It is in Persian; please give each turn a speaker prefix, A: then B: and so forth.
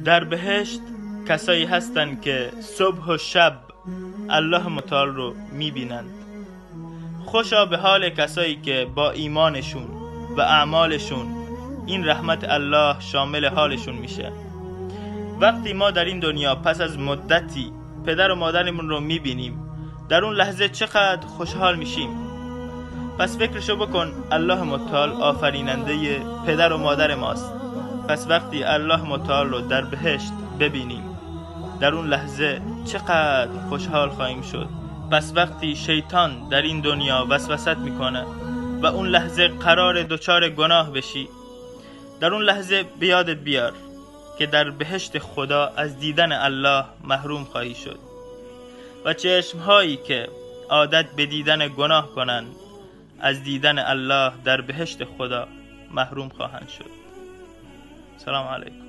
A: در بهشت کسایی هستند که صبح و شب الله متعال رو میبینند. خوشا به حال کسایی که با ایمانشون و اعمالشون این رحمت الله شامل حالشون میشه. وقتی ما در این دنیا پس از مدتی پدر و مادرمون رو میبینیم، در اون لحظه چقدر خوشحال میشیم. پس فکرشو بکن، الله متعال آفریننده پدر و مادر ماست. پس وقتی الله متعال رو در بهشت ببینیم، در اون لحظه چقدر خوشحال خواهیم شد. پس وقتی شیطان در این دنیا وسوست میکنه و اون لحظه قرار دچار گناه بشی، در اون لحظه بیادت بیار که در بهشت خدا از دیدن الله محروم خواهی شد و چشمهایی که عادت به دیدن گناه کنند از دیدن الله در بهشت خدا محروم خواهند شد. سلام علیکم.